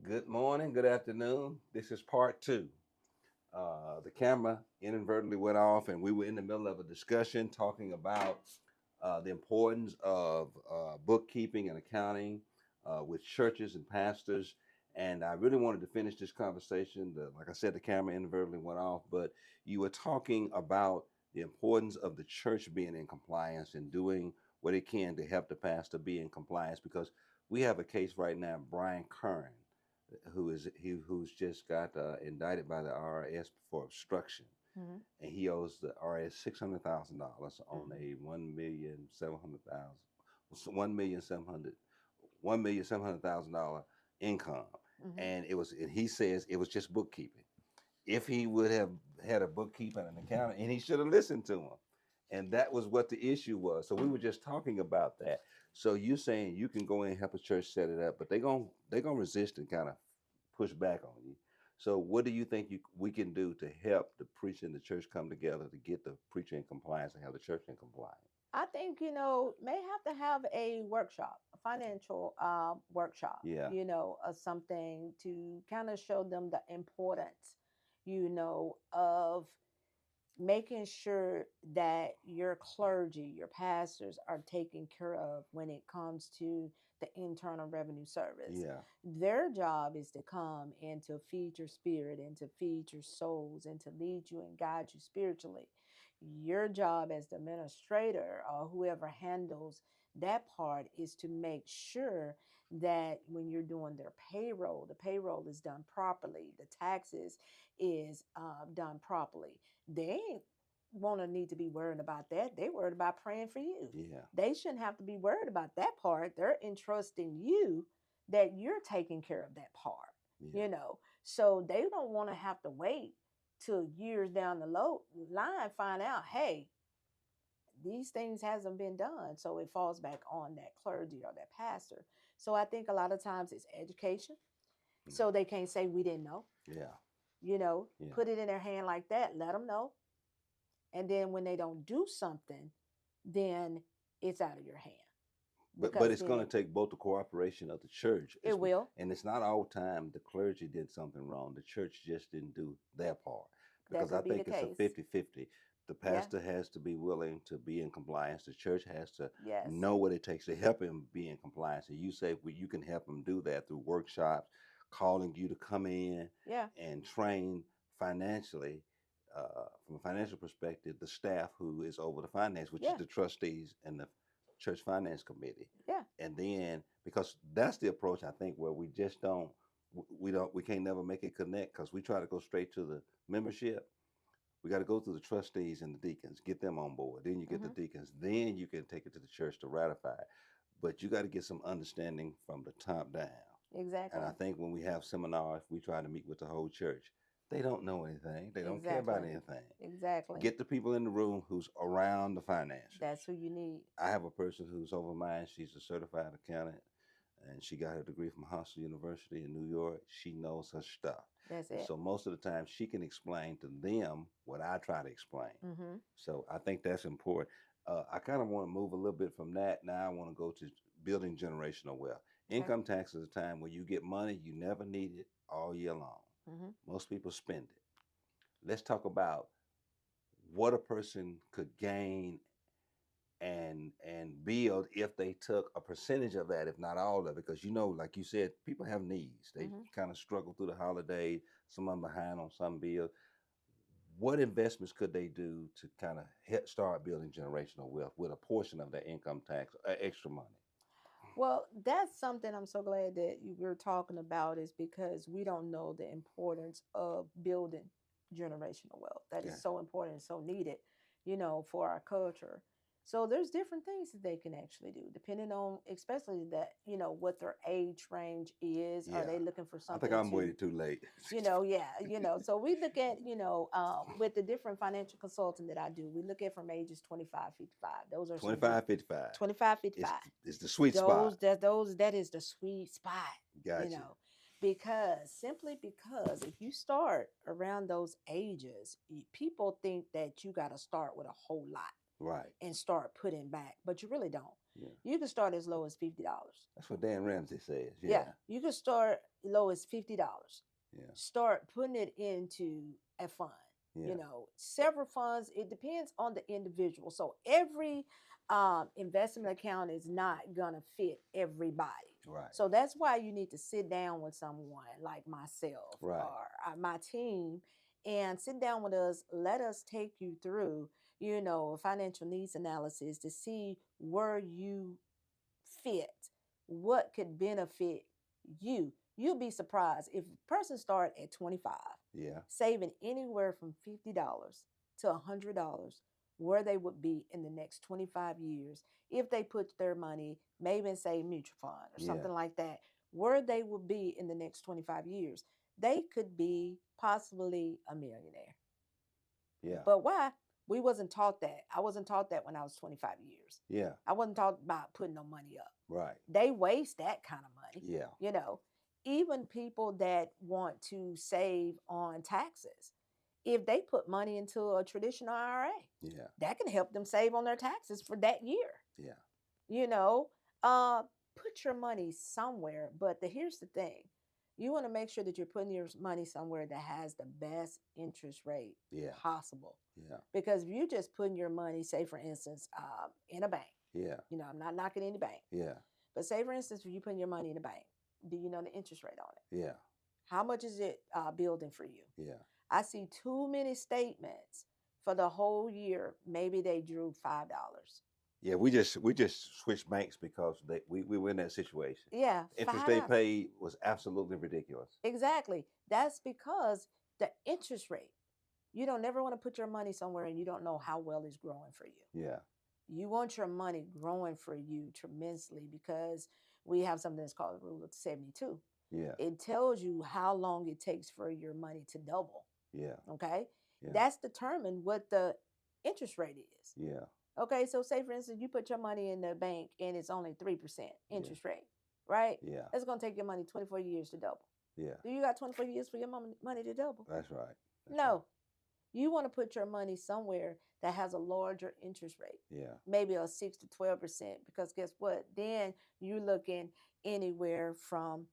Good morning, good afternoon. This is part two. The camera inadvertently went off, and we were in the middle of a discussion talking about the importance of bookkeeping and accounting with churches and pastors. And I really wanted to finish this conversation. Like I said, the camera inadvertently went off, but you were talking about the importance of the church being in compliance and doing what it can to help the pastor be in compliance because we have a case right now, Brian Curran, who's just got indicted by the IRS for obstruction, Mhm. and he owes the IRS $600,000 on Mhm. a 1,700,000, 1,700,000, $1,700,000 income, Mhm. and he says it was just bookkeeping. If he would have had a bookkeeper and an accountant, and he should have listened to him. And that was what the issue was. So we were just talking about that. So you're saying you can go in and help a church set it up, but they're gonna resist and kind of push back on you. So what do you think we can do to help the preacher and the church come together to get the preacher in compliance and have the church in compliance? I think, may have to have a workshop, a financial workshop, Yeah, something to kind of show them the importance, of making sure that your clergy, your pastors are taken care of when it comes to the Internal Revenue Service. yeah, Their job is to come and to feed your spirit and to feed your souls and to lead you and guide you spiritually. Your job as the administrator or whoever handles that part is to make sure that when you're doing their payroll, the payroll is done properly, the taxes is done properly. They ain't want to need to be worried about that. They worried about praying for you. yeah, They shouldn't have to be worried about that part. They're entrusting you that you're taking care of that part, yeah. you know. So they don't want to have to wait till years down the line find out, hey, these things hasn't been done. So it falls back on that clergy or that pastor. So I think a lot of times it's education. Mm. So they can't say we didn't know, Yeah, yeah. put it in their hand like that, let them know, and then when they don't do something, then it's out of your hand But because it's going then to take both the cooperation of the church. it will. And it's not all time the clergy did something wrong. The church just didn't do their part That because I could be the think it's a case. 50-50. The Yeah. pastor has to be willing to be in compliance. The church has to Yes. know what it takes to help him be in compliance. And you say well, you can help him do that through workshops, calling you to come in Yeah. and train financially. From a financial perspective, the staff who is over the finance, which is Yeah. the trustees and the church finance committee, Yeah. and then because that's the approach I think where we just we can't never make it connect because we try to go straight to the membership. We got to go through the trustees and the deacons, get them on board. Then you get the Hmm. deacons, then you can take it to the church to ratify it. But you got to get some understanding from the top down. And I Exactly. think when we have seminars, we try to meet with the whole church. They don't know anything. They don't care about Exactly. anything. Exactly. Get the people in the room who's around the finances. That's who you need. I have a person who's over mine. She's a certified accountant, and she got her degree from Hofstra University in New York. She knows her stuff, That's and it. so most of the time she can explain to them what I try to explain. Hmm. So I think that's important. I kind of want to move a little bit from that. Now I want to go to building generational wealth. Okay. Income tax is a time where you get money you never need it all year long. Hmm. Most people spend it. Let's talk about what a person could gain and build if they took a percentage of that, if not all of it, because like you said, people have needs. They Hmm. kind of struggle through the holiday. Some of them behind on some bills. What investments could they do to kind of start building generational wealth with a portion of their income tax, extra money? Well, that's something I'm so glad that you were talking about is because we don't know the importance of building generational wealth. That is Yeah, so important and so needed, for our culture. So there's different things that they can actually do depending on especially that, what their age range is. Are yeah. they looking for I think something I'm to waiting too late. yeah, so we look at, with the different financial consulting that I do, we look at from ages 25, 55. Those are some good 25, 55. 25, It's 55. it's the sweet spot. That is the sweet spot, you Gotcha. know, because simply because if you start around those ages, people think that you got to start with a whole lot Right. and start putting back, but you really don't. Yeah. You can start as low as $50. That's what Dan Ramsey says. Yeah, Yeah. you can start low as $50. Yeah. Start putting it into a fund. Yeah. Several funds. It depends on the individual. So every investment account is not gonna fit everybody. Right. So that's why you need to sit down with someone like myself Right. or my team and sit down with us. Let us take you through, a financial needs analysis to see where you fit, what could benefit you. You'll be surprised if a person start at 25, Yeah. saving anywhere from $50 to $100, where they would be in the next 25 years if they put their money maybe in say mutual fund or Yeah. something like that, where they would be in the next 25 years. They could be possibly a millionaire. Yeah. But why? We wasn't taught that. I wasn't taught that when I was 25 years. Yeah. I wasn't taught about putting no money up. Right. They waste that kind of money. Yeah. Even people that want to save on taxes, if they put money into a traditional IRA, Yeah. that can help them save on their taxes for that year. Yeah. You know, put your money somewhere. But here's the thing. You want to make sure that you're putting your money somewhere that has the best interest rate Yeah. possible. Yeah. Because if you're just putting your money, say for instance, in a bank, Yeah. I'm not knocking any bank, Yeah. but say for instance, if you putting your money in a bank, do you know the interest rate on it? Yeah. How much is it building for you? Yeah. I see too many statements for the whole year. Maybe they drew $5. Yeah, we just switched banks because we were in that situation. Yeah, Interest they $5. paid was absolutely ridiculous. Exactly. That's because the interest rate. You don't never want to put your money somewhere and you don't know how well it's growing for you. Yeah. You want your money growing for you tremendously because we have something that's called the rule of 72. Yeah. It tells you how long it takes for your money to double. Yeah. Okay. Yeah. That's determined what the interest rate is. Yeah. Okay. So say for instance, you put your money in the bank and it's only 3% interest rate, right? Yeah. It's going to take your money 24 years to double. Yeah. Do you got 24 years for your money to double? That's right. No. Right. You want to put your money somewhere that has a larger interest rate. Yeah. Maybe a 6 to 12%, because guess what? Then you're looking anywhere from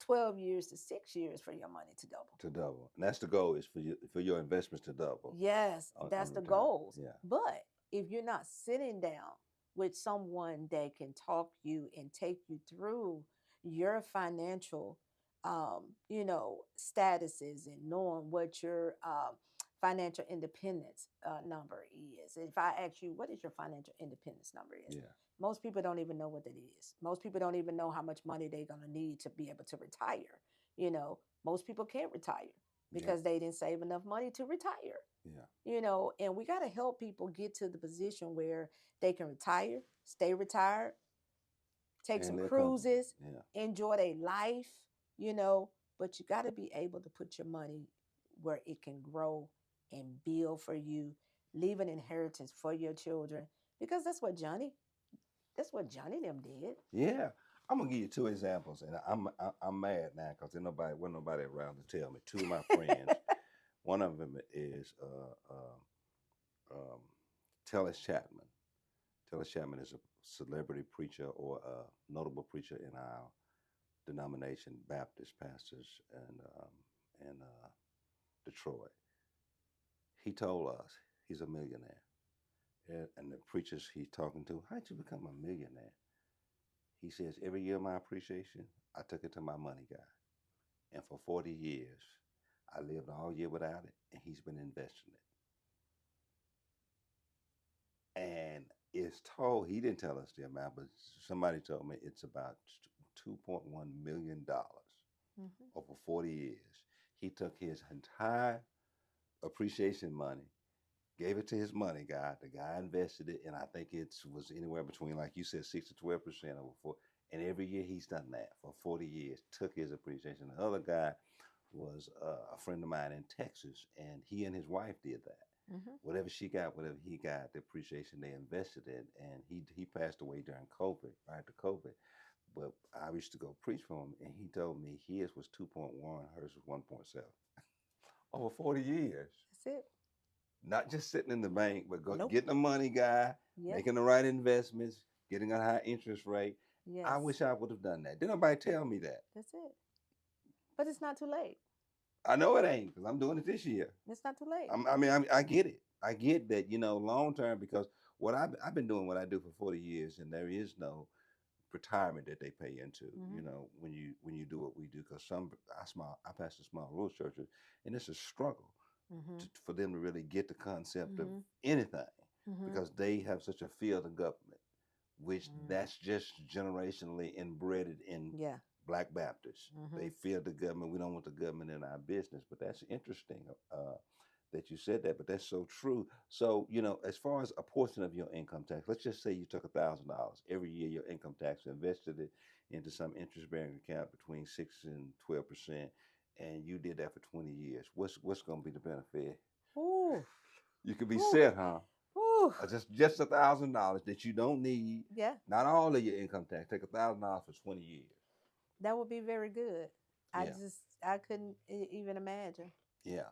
12 years to 6 years for your money to double. To double. And that's the goal, is for your investments to double. Yes, that's the return. goals. Yeah. But if you're not sitting down with someone that can talk you and take you through your financial statuses and knowing what your financial independence number is. If I ask you, what is your financial independence number is? Yeah. Most people don't even know what that is. Most people don't even know how much money they're going to need to be able to retire. Most people can't retire because they didn't save enough money to retire. Yeah. And we got to help people get to the position where they can retire, stay retired, take some cruises, enjoy their life, but you got to be able to put your money where it can grow and build for you, leave an inheritance for your children, because that's what Johnny them did. Yeah. I'm gonna give you two examples, and I'm mad now because wasn't nobody around to tell me. Two of my friends. One of them is Tellis Chapman. Tellis Chapman is a celebrity preacher or a notable preacher in our denomination, Baptist pastors in Detroit. He told us he's a millionaire, and the preachers he's talking to, how'd you become a millionaire? He says, every year my appreciation, I took it to my money guy. And for 40 years, I lived all year without it, and he's been investing it. And it's told, he didn't tell us the amount, but somebody told me it's about $2.1 million over 40 years. He took his entire appreciation money, gave it to his money guy. The guy invested it, and I think it was anywhere between, like you said, 6 to 12% over 4. And every year he's done that for 40 years, took his appreciation. The other guy was a friend of mine in Texas, and he and his wife did that. Whatever she got, whatever he got, the appreciation they invested in. And he passed away during COVID, right after COVID. But I used to go preach for him, and he told me his was 2.1, hers was 1.7. Over 40 years. That's it. Not just sitting in the bank, but getting a money guy, making the right investments, getting a high interest rate. Yes. I wish I would have done that. Didn't nobody tell me that. That's it. But it's not too late. I know it ain't because I'm doing it this year. It's not too late. I get it. I get that, long term, because I've been doing what I do for 40 years, and there is no retirement that they pay into. When you do what we do, because I pastor small rural churches, and it's a struggle for them to really get the concept of anything, because they have such a fear of the government, which that's just generationally inbred in Yeah. Black Baptists. They fear the government. We don't want the government in our business. But that's interesting that you said that. But that's so true. So, as far as a portion of your income tax, let's just say you took $1,000 every year. Your income tax, invested it into some interest-bearing account between 6 and 12%, and you did that for 20 years. What's going to be the benefit? Ooh. You could be Ooh. set, huh? Ooh. Just $1,000 that you don't need. Yeah. Not all of your income tax. Take $1,000 for 20 years. That would be very good. Yeah. I couldn't even imagine. Yeah.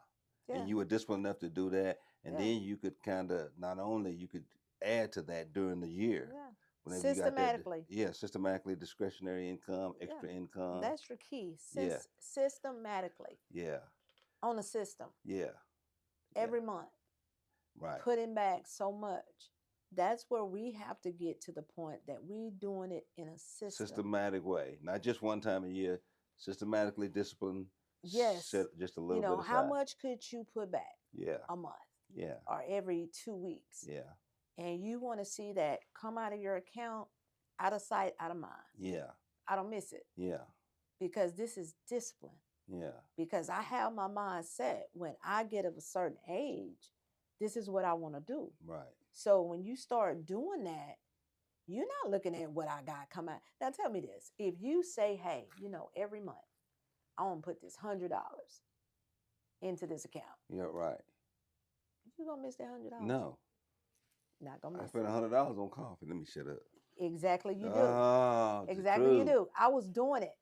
Yeah. And you were disciplined enough to do that. And then you could kind of, not only you could add to that during the year. Yeah. Systematically. Systematically, discretionary income, extra income. That's your key. Systematically. Yeah. On the system. Yeah. Every month. Right. Putting back so much. That's where we have to get to the point that we doing it in a systematic way, not just one time a year. Systematically disciplined. Yes. Set just a little bit aside. How much could you put back? Yeah. A month. Yeah. Or every 2 weeks. Yeah. And you want to see that come out of your account, out of sight, out of mind. Yeah. I don't miss it. Yeah. Because this is discipline. Yeah. Because I have my mind set when I get of a certain age, this is what I want to do. Right. So when you start doing that, you're not looking at what I got come out. Now tell me this. If you say, hey, every month, I want to put this $100 into this account. Yeah, right. You gonna miss that $100? No. Not gonna miss I spent $100 on coffee. Let me shut up. Exactly, you do. Oh, exactly, you do. I was doing it.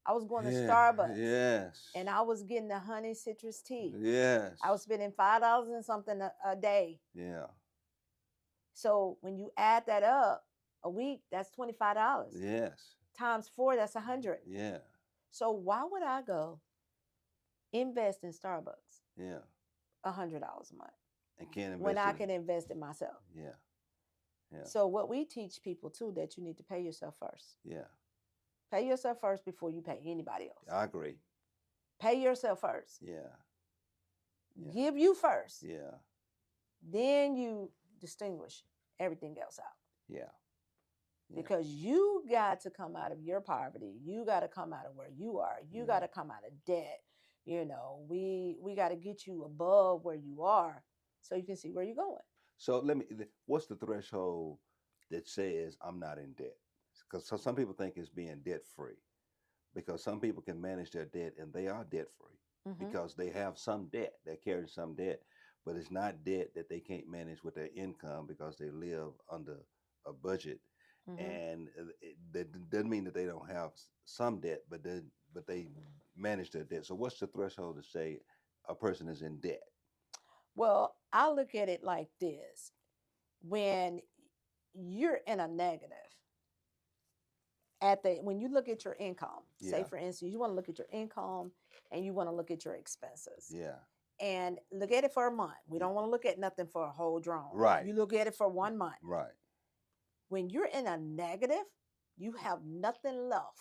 I was going to Starbucks. Yes. And I was getting the honey citrus tea. Yes. I was spending $5 and something a day. Yeah. So when you add that up a week, that's $25. Yes. Times 4, that's $100. Yeah. So why would I go invest in Starbucks? Yeah. $100 a month. And can't invest when I can invest in myself. Yeah. Yeah. So what we teach people too, that you need to pay yourself first. Yeah. Pay yourself first before you pay anybody else. I agree. Pay yourself first. Yeah. Yeah. Give you first. Yeah. Then you distinguish everything else out. Yeah. Because you got to come out of your poverty. You got to come out of where you are. You got to come out of debt. We got to get you above where you are so you can see where you're going. So what's the threshold that says I'm not in debt? Because some people think it's being debt free, because some people can manage their debt and they are debt free because they have some debt, they're carrying some debt, but it's not debt that they can't manage with their income because they live under a budget. And that doesn't mean that they don't have some debt, but they manage their debt. So what's the threshold to say a person is in debt? Well, I look at it like this. When you're in a negative, when you look at your income, say for instance, you want to look at your income and you want to look at your expenses. Yeah. And look at it for a month. We don't want to look at nothing for a whole drone. Right. You look at it for 1 month. Right. When you're in a negative, you have nothing left.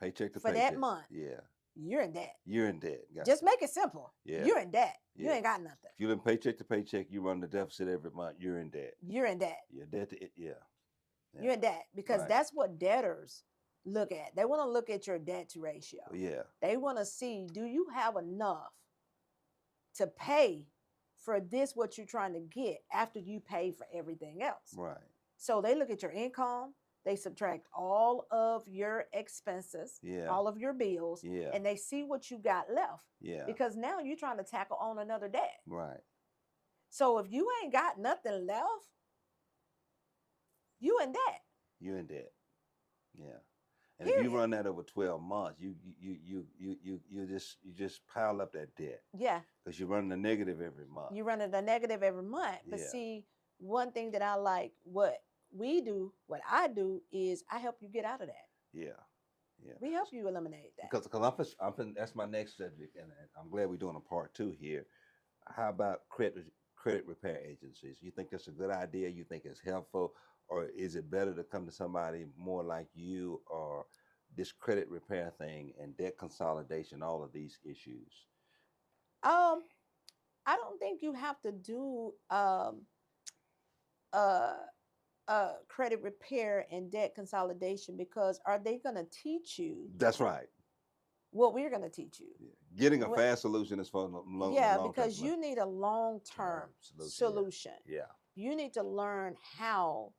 Paycheck to for paycheck. That month. Yeah. You're in debt. You're in debt. Gotcha. Just make it simple. Yeah. You're in debt. Yeah. You ain't got nothing. If you live paycheck to paycheck, you run the deficit every month. You're in debt. You're in debt. You're debt to it. Yeah. You're in debt because that's what debtors look at. They want to look at your debt to ratio. Yeah. They want to see, do you have enough to pay for this, what you're trying to get after you pay for everything else? Right. So they look at your income, they subtract all of your expenses, all of your bills, and they see what you got left. Yeah. Because now you're trying to tackle on another debt. Right. So if you ain't got nothing left, you in debt. You're in debt. Yeah. And if you run that over 12 months, you just pile up that debt. Yeah. Because you're running a negative every month. You're running a negative every month. But see, one thing that I like, what what I do is I help you get out of that. Yeah. Yeah. We help you eliminate that. Because that's my next subject, and I'm glad we're doing a part two here. How about credit repair agencies? You think that's a good idea? You think it's helpful, or is it better to come to somebody more like you, or this credit repair thing and debt consolidation, all of these issues? Um, I don't think you have to do uh credit repair and debt consolidation, because are they going to teach you That's right. what we're going to teach you? Yeah. Getting a What? fast solution is for the Yeah, long term because you need a long term solution. solution. Yeah. You need to learn how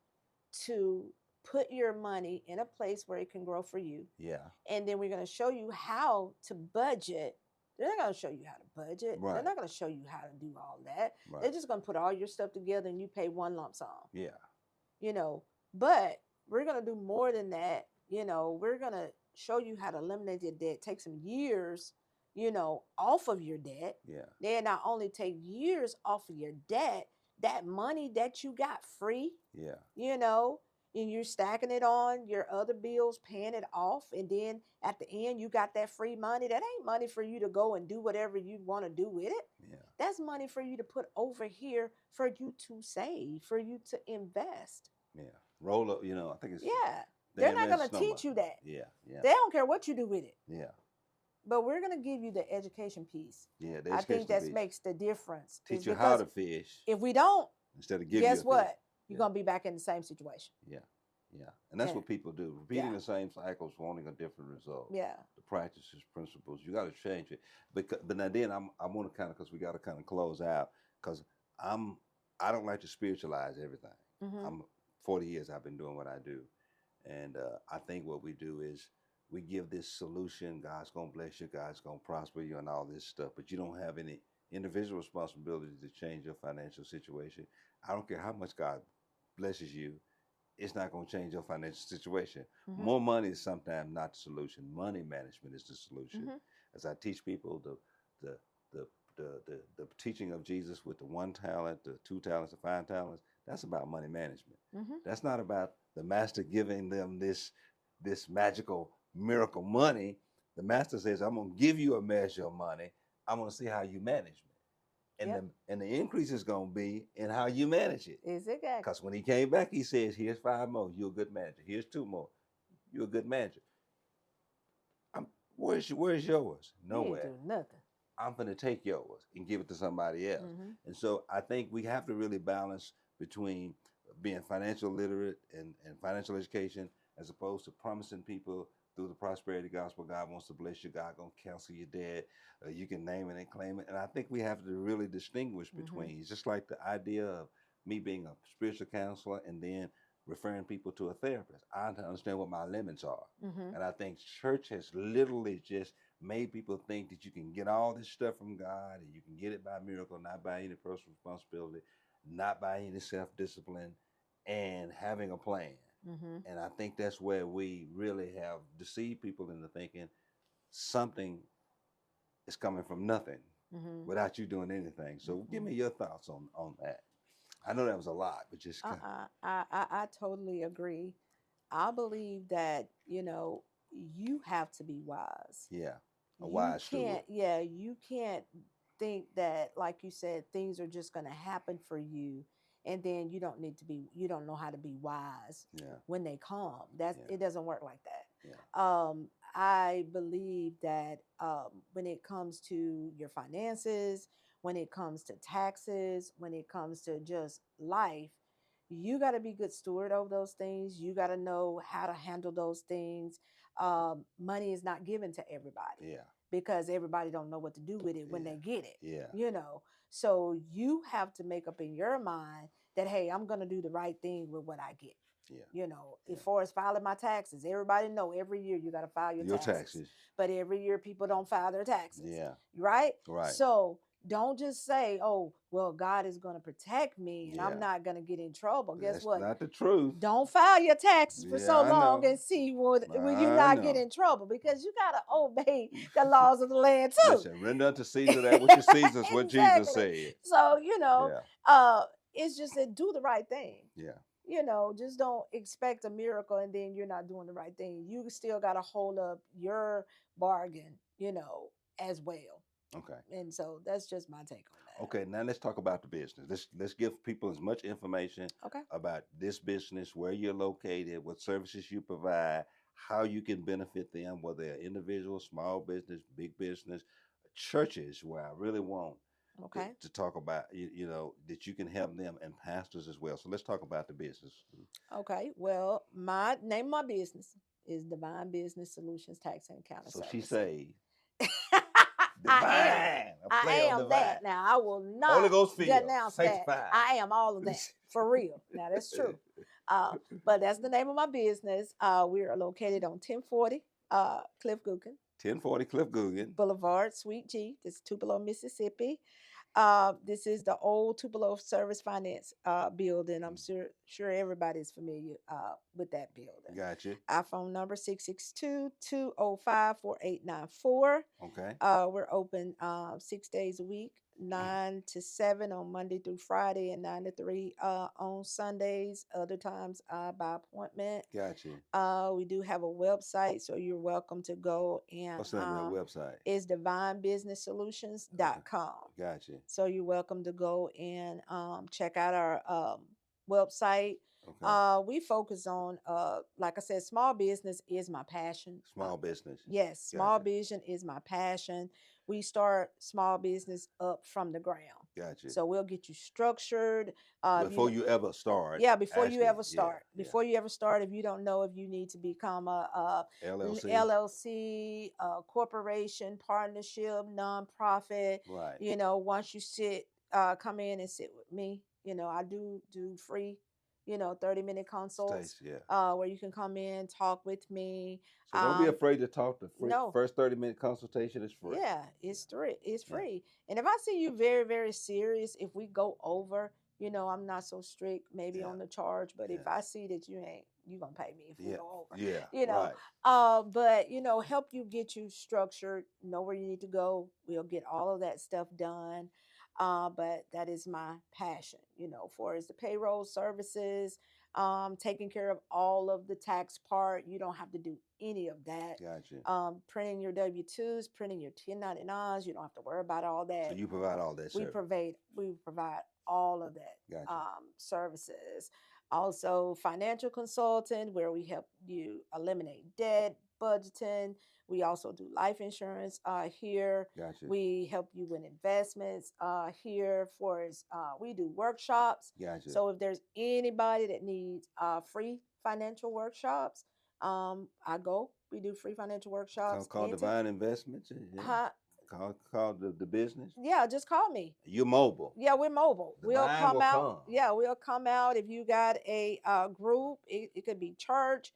to put your money in a place where it can grow for you. Yeah. And then we're going to show you how to budget. They're not going to show you how to budget. Right. They're not going to show you how to do all that. Right. They're just going to put all your stuff together and you pay one lump sum. Yeah. You know, but we're going to do more than that. You know, we're going to show you how to eliminate your debt, take some years, you know, off of your debt. Yeah. Then not only take years off of your debt, that money that you got free, Yeah. you know, and you're stacking it on your other bills, paying it off. And then at the end, you got that free money. That ain't money for you to go and do whatever you want to do with it. Yeah. That's money for you to put over here for you to save, for you to invest. Yeah. Roll up, you know, I think it's. Yeah. They're not going to teach you that. Yeah. Yeah. They don't care what you do with it. Yeah. But we're going to give you the education piece. Yeah. I think that makes the difference. Teach you how to fish. If we don't, instead of giving guess what? Fish. You're going to be back in the same situation. Yeah. Yeah. And that's what people do. Repeating the same cycles, wanting a different result. Yeah. The practices, principles, you got to change it. But then I want to because we got to kind of close out, because I don't like to spiritualize everything. Mm-hmm. I'm 40 years I've been doing what I do. And I think what we do is we give this solution. God's going to bless you. God's going to prosper you and all this stuff. But you don't have any individual responsibility to change your financial situation. I don't care how much God blesses you. It's not going to change your financial situation. Mm-hmm. More money is sometimes not the solution. Money management is the solution. Mm-hmm. As I teach people the teaching of Jesus with the 1 talent, the 2 talents, the 5 talents, that's about money management. Mm-hmm. That's not about the master giving them this magical miracle money. The master says, I'm going to give you a measure of money. I'm going to see how you manage it. And the increase is going to be in how you manage it. Exactly. Because when he came back, he says, here's 5 more. You're a good manager. Here's 2 more. You're a good manager. Where's yours? Nowhere. You ain't do nothing. I'm going to take yours and give it to somebody else. Mm-hmm. And so I think we have to really balance between being financial literate and financial education, as opposed to promising people through the prosperity gospel, God wants to bless you, God going to cancel your debt, you can name it and claim it. And I think we have to really distinguish between, mm-hmm. It's just like the idea of me being a spiritual counselor and then referring people to a therapist. I understand what my limits are. Mm-hmm. And I think church has literally just made people think that you can get all this stuff from God and you can get it by miracle, not by any personal responsibility, not by any self-discipline, and having a plan. Mm-hmm. And I think that's where we really have deceived people into thinking something is coming from nothing, mm-hmm. without you doing anything. So mm-hmm. give me your thoughts on that. I know that was a lot, but just I totally agree. I believe that, you have to be wise. Yeah. A wise steward. Yeah, you can't think that, like you said, things are just going to happen for you, and then you don't know how to be wise when they come. It doesn't work like that. Yeah. I believe that when it comes to your finances, when it comes to taxes, when it comes to just life, you got to be good steward over those things. You got to know how to handle those things. Money is not given to everybody. Yeah. Because everybody don't know what to do with it when they get it. Yeah. So you have to make up in your mind that, hey, I'm going to do the right thing with what I get. Yeah. As far as filing my taxes, everybody know every year you got to file your taxes. But every year people don't file their taxes. Yeah. Right? Right. So don't just say, oh, well, God is going to protect me and I'm not going to get in trouble. Guess what? That's not the truth. Don't file your taxes for so long and see will you not get in trouble, because you got to obey the laws of the land too. Listen, render unto Caesar that which is Caesar's, exactly. what Jesus said. So, it's just that do the right thing. Yeah. just don't expect a miracle and then you're not doing the right thing. You still got to hold up your bargain, as well. Okay. And so that's just my take on Okay, now let's talk about the business. Let's give people as much information that. Okay. about this business, where you're located, what services you provide, how you can benefit them, whether they're individual, small business, big business, churches, where I really want Okay. to talk about, that you can help them, and pastors as well. So let's talk about the business. Okay. Well, my name of my business is Divine Business Solutions Tax and Accounting So she Services. say, I am. divine, a I play on am that. divine. Now I will Holy not Ghost filled, denounce that. sanctified. I am all of that for real. Now that's true. But that's the name of my business. We are located on 1040 Cliff Gookin 1040 Cliff Guggen. Boulevard, Suite G. This is Tupelo, Mississippi. This is the old Tupelo Service Finance building. I'm sure everybody's familiar with that building. Gotcha. Our phone number 662-205-4894. Okay. We're open 6 days a week, 9 to 7 on Monday through Friday, and 9 to 3 on Sundays. Other times by appointment. Gotcha. We do have a website, so you're welcome to go and What's the name of that website? it's divinebusinesssolutions.com. Gotcha. So you're welcome to go and check out our website. Okay. We focus on, like I said, small business is my passion. Small business. Yes, small Gotcha. business is my passion. We start small business up from the ground. Gotcha. So we'll get you structured. Before you ever start. Yeah, before you actually, ever start. Before you ever start, if you don't know if you need to become a LLC, corporation, partnership, nonprofit, Right. once you come in and sit with me, I do free, 30-minute consults, where you can come in, talk with me. So don't be afraid to talk. The No. first 30-minute consultation is free. Yeah, it's free. It's free. And if I see you very, very serious, if we go over, I'm not so strict maybe on the charge, but if I see that you gonna pay me if we go over. Yeah. Right. But help you get you structured, know where you need to go. We'll get all of that stuff done. But that is my passion, for as the payroll services, taking care of all of the tax part. You don't have to do any of that. Gotcha. Printing your W-2s, printing your 1099s. You don't have to worry about all that. So you provide all that. We provide all of that. Gotcha. Services. Also, financial consultant, where we help you eliminate debt, budgeting. We also do life insurance here. Gotcha. We help you with investments here. We do workshops. Gotcha. So if there's anybody that needs free financial workshops, I go. We do free financial workshops. Called Divine Investments. Huh? Called the business. Yeah, just call me. You're mobile. Yeah, we're mobile. We'll come out. Come. Yeah, we'll come out. If you got a group, it could be church,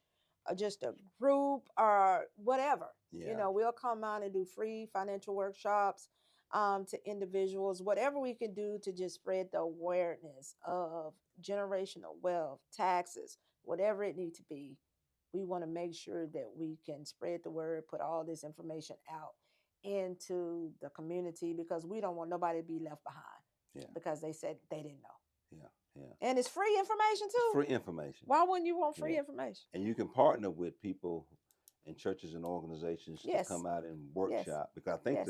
or just a group, or whatever. Yeah. We'll come out and do free financial workshops to individuals. Whatever we can do to just spread the awareness of generational wealth, taxes, whatever it needs to be. We want to make sure that we can spread the word, put all this information out into the community, because we don't want nobody to be left behind. Yeah. Because they said they didn't know. Yeah. And it's free information too. It's free information. Why wouldn't you want free information? And you can partner with people in churches and organizations to come out and workshop. Because I think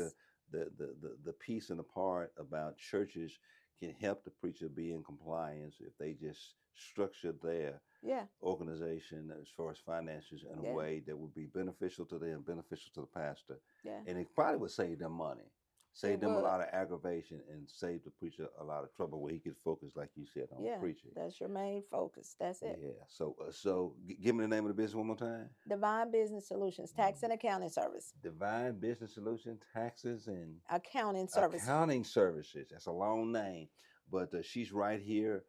the piece and the part about churches can help the preacher be in compliance if they just structure their organization as far as finances in a way that would be beneficial to them, beneficial to the pastor. Yeah. And it probably would save them money, save them a lot of aggravation, and save the preacher a lot of trouble where he could focus, like you said, on preaching. That's your main focus. That's it. Yeah. So give me the name of the business one more time. Divine Business Solutions, Tax and Accounting Service. Divine Business Solutions, Taxes and Accounting Service. Accounting Services. That's a long name, but she's right here.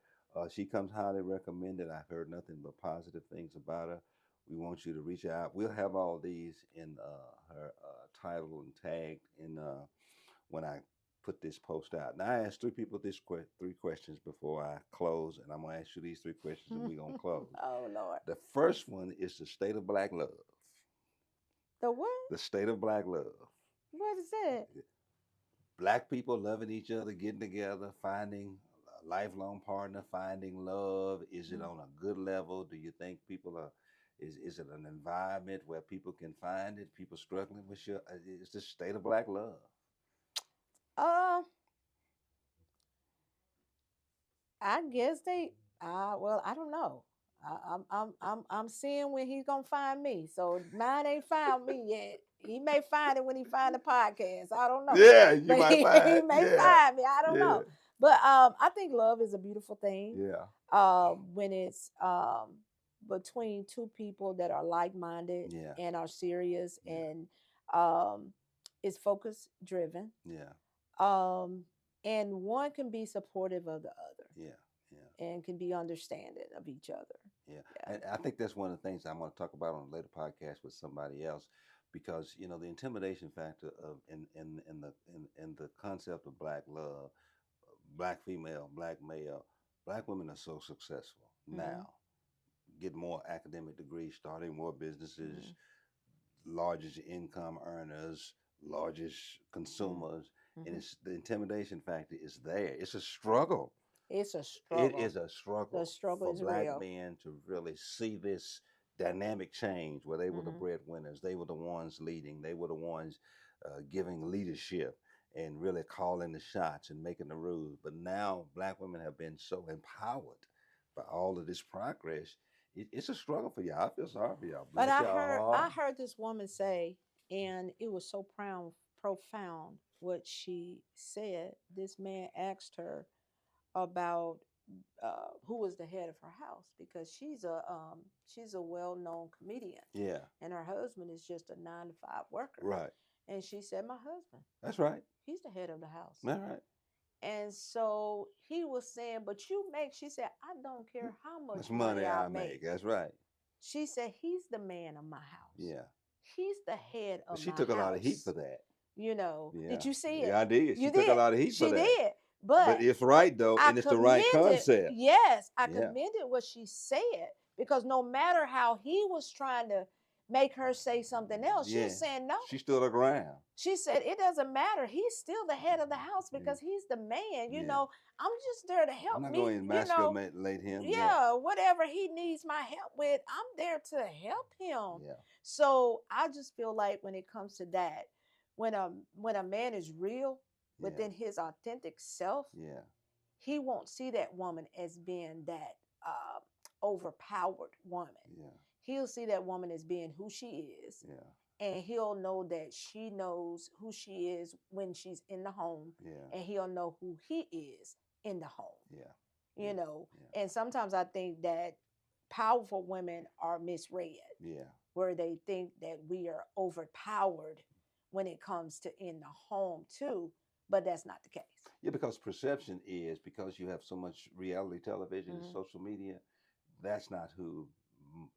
She comes highly recommended. I've heard nothing but positive things about her. We want you to reach out. We'll have all these in her title and tagged in when I put this post out. Now, I asked three people three questions before I close, and I'm going to ask you these three questions, and we're going to close. Oh, Lord. The first one is the state of Black love. The what? The state of Black love. What is that? Black people loving each other, getting together, finding lifelong partner, finding love? Is it Mm. on a good level? Do you think people are? Is it an environment where people can find it? People struggling with your? Is this state of black love? Uh, I guess they. Well, I don't know. I'm seeing when he's gonna find me. So mine ain't found me yet. He may find it when he find the podcast. I don't know, Yeah, you but might he find. may Yeah, find me. I don't yeah, know. But I think love is a beautiful thing. yeah, When it's between two people that are like minded yeah, and are serious yeah, and um, is focus driven. yeah, Um, and one can be supportive of the other yeah, yeah. and can be understanding of each other. Yeah, Yeah. and I think that's one of the things I'm going to talk about on a later podcast with somebody else, because the intimidation factor of in the concept of black love, black female, black male, black women are so successful Mm-hmm. now, get more academic degrees, starting more businesses, Mm-hmm. largest income earners, largest consumers, and Mm-hmm. it's the intimidation factor is there. It's a struggle. It's a It struggle. is a The struggle struggle for is black real. men to really see this dynamic change where they were the Mm-hmm. breadwinners, they were the ones leading, they were the ones giving leadership and really calling the shots and making the rules. But now black women have been so empowered by all of this progress. It's a struggle for y'all. I feel sorry for y'all. But Bless y'all I heart. heard this woman say, and it was so profound what she said. This man asked her about who was the head of her house because she's a well known comedian, Yeah, and her husband is just a 9 to 5 worker. right. And she said, "My husband, That's right. he's the head of the house." All right. And so he was saying, "But you make," she said, "I don't care how That's much money money I I make. make." That's right. She said, "He's the man of my house. Yeah. He's the head But of she my took a lot of heat for house." that. Did Yeah. you see Yeah, it? I did. She You took a did. lot of heat for She that. did. But But it's right though, I and it's the right commended, concept. yes, I Yeah. commended what she said because no matter how he was trying to make her say something else, she Yeah. was saying no. She stood her ground. She said it doesn't matter. He's still the head of the house Yeah. because he's the man. Yeah. I'm just there to I'm help not me. going to emasculate him. Yeah. Yeah, whatever he needs my help with, I'm there to help him. Yeah. So I just feel like when it comes to that, when a man is real Yeah. within his authentic self, Yeah. he won't see that woman as being that overpowered woman. Yeah. He'll see that woman as being who she is, Yeah. and he'll know that she knows who she is when she's in the home, Yeah. and he'll know who he is in the home. Yeah. You know, Yeah. and sometimes I think that powerful women are misread, Yeah. where they think that we are overpowered when it comes to in the home too, but that's not the case. Yeah, because perception is because you have so much reality television and Mm-hmm. social media, that's not who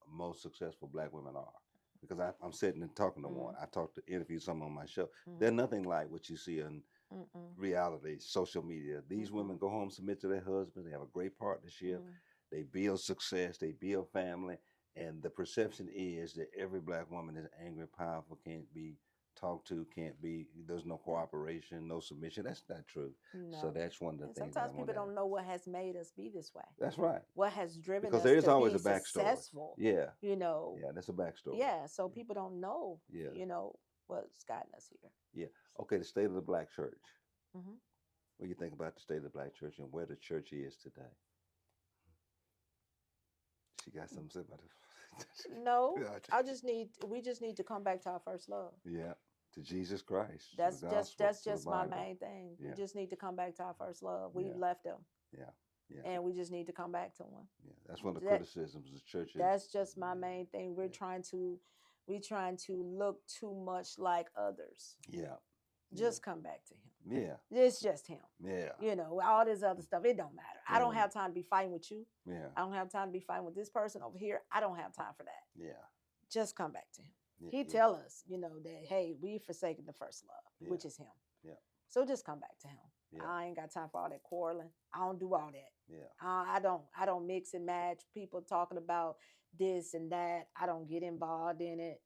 most successful black women are. Because I'm sitting and talking to one. Mm-hmm. I talked to interview some on my show. Mm-hmm. They're nothing like what you see on Mm-mm. reality, social media. These Mm-mm. women go home, submit to their husband. They have a great partnership. Mm-hmm. They build success. They build family. And the perception is that every black woman is angry, powerful, can't be talked to, can't be. There's no cooperation, no submission. That's not true. So No. that's one of the And things that I sometimes want people to. don't know what has made us be this way. That's right. What has driven Because us there is to always be a backstory. successful. Yeah. Yeah, That's a backstory. so people don't know, Yeah. What's gotten us here. Yeah. Okay. The state of the black church. Mm-hmm. What do you think about the state of the black church and where the church is today? She got something to say about it. No, we just need to come back to our first love. Yeah. To Jesus Christ. To That's the just gospel, that's to the just my Bible. main thing. Yeah. We just need to come back to our first love. We've Yeah. left them, Yeah. Yeah. and we just need to come back to one. Yeah. That's one of the That criticisms the church is. that's just my main thing. Yeah. We're trying to look too much like others. Yeah. Just come back to him. Yeah. It's just him. Yeah. All this other stuff, it don't matter. I don't Yeah. have time to be fighting with you. Yeah. I don't have time to be fighting with this person over here. I don't have time for that. Yeah. Just come back to him. Yeah. He tell us, that, hey, we forsaken the first love, Yeah. which is him. Yeah. So just come back to him. Yeah. I ain't got time for all that quarreling. I don't do all that. Yeah. I don't mix and match people talking about this and that. I don't get involved in it.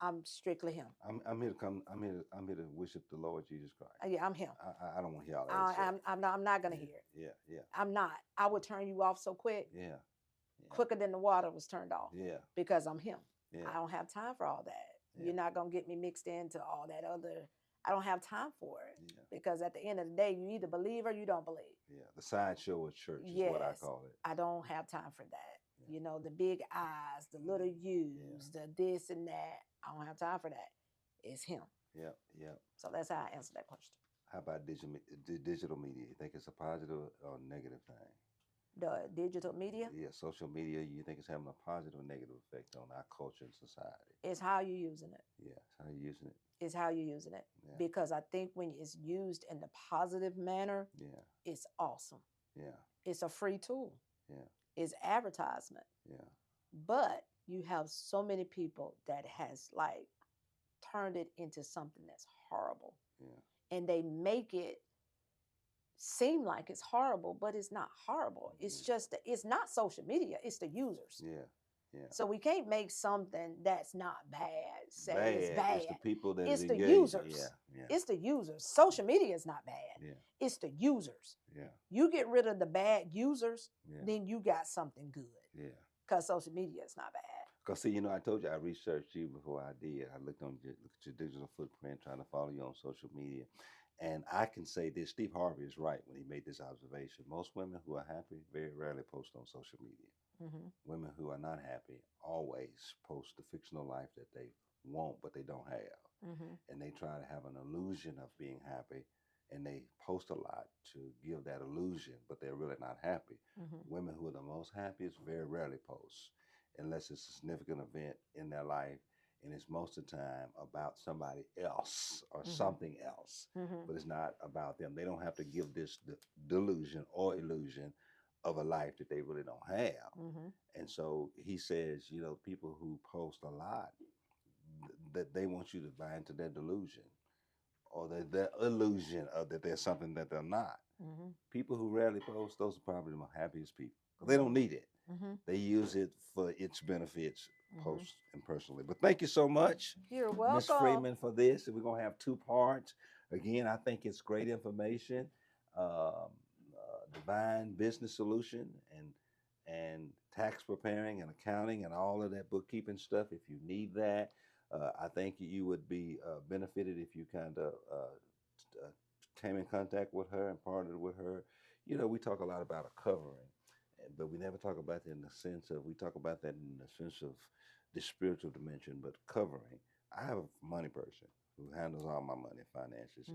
I'm strictly him. I'm here to come. I'm here to worship the Lord Jesus Christ. Yeah, I'm him. I don't want to hear all that other stuff. I'm not gonna Yeah, hear it. yeah, yeah, I'm not. I would turn you off so quick, yeah, yeah, quicker than the water was turned off, yeah, because I'm him. yeah, I don't have time for all that. yeah, You're not gonna get me mixed into all that other. I don't have time for it, yeah, because at the end of the day, you either believe or you don't believe. yeah. The sideshow of church is what I Yes, call it. I don't have time for that. Yeah, You know, the big eyes, the little U's, the this and that. I don't have time for that. It's him. yeah, yeah. So that's how I answer that question. How about digital media? You think it's a positive or negative thing? The digital media Yeah, social media. You think it's having a positive or negative effect on our culture and society? is how you're using it. Yeah, how you using it? Is how you're using it. Yeah, Because I think when it's used in the positive manner, yeah, it's awesome. yeah, It's a free tool. yeah, It's advertisement. yeah, But you have so many people that has like turned it into something that's horrible. yeah. And they make it seem like it's horrible, but it's not horrible. It's just it's not social media, it's the users. Yeah, yeah. So we can't make something that's not bad say it's Bad. bad. It's the people that It's is the engaged. users. Yeah, yeah, It's the users. Social media is not bad. yeah, It's the users. yeah, You get rid of the bad users, yeah, then you got something good. yeah. Because social media is not bad. Because, see, I told you I researched you before I did. I looked at your digital footprint, trying to follow you on social media. And I can say this, Steve Harvey is right when he made this observation. Most women who are happy very rarely post on social media. Mm-hmm. Women who are not happy always post the fictional life that they want, but they don't have. Mm-hmm. And they try to have an illusion of being happy, and they post a lot to give that illusion, but they're really not happy. Mm-hmm. Women who are the most happiest very rarely post unless it's a significant event in their life, and it's most of the time about somebody else or something else, Mm-hmm. but it's not about them. They don't have to give this delusion or illusion of a life that they really don't have. Mm-hmm. And so he says, people who post a lot, that they want you to buy into their delusion or the illusion of that there's something that they're not. Mm-hmm. People who rarely post, those are probably the happiest people. They don't need it. Mm-hmm. They use it for its benefits, post and personally. But thank you so much, You're welcome, Ms. Freeman, for this. And we're going to have 2 parts. Again, I think it's great information, divine business solution, and tax preparing and accounting and all of that bookkeeping stuff. If you need that, I think you would be benefited if you kind of came in contact with her and partnered with her. We talk a lot about a covering, but we never talk about that in the sense of, we talk about that in the sense of the spiritual dimension, but covering. I have a money person who handles all my money, finances,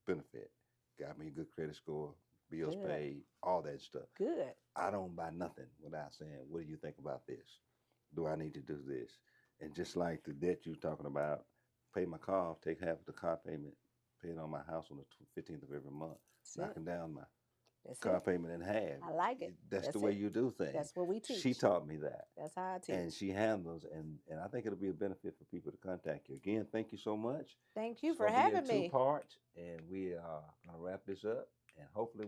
benefit, got me a good credit score, bills Good. paid, all that stuff. Good. I don't buy nothing without saying, what do you think about this? Do I need to do this? And just like the debt you're talking about, pay my car off, take half of the car payment, pay it on my house on the 15th of every month, knocking down my car payment in half. I like it. That's the way you do things. That's what we teach. She taught me that. That's how I teach. And she handles, and I think it'll be a benefit for people to contact you. Again, thank you so much. Thank you It's for gonna be having in 2 me. parts, and we are going to wrap this up, and hopefully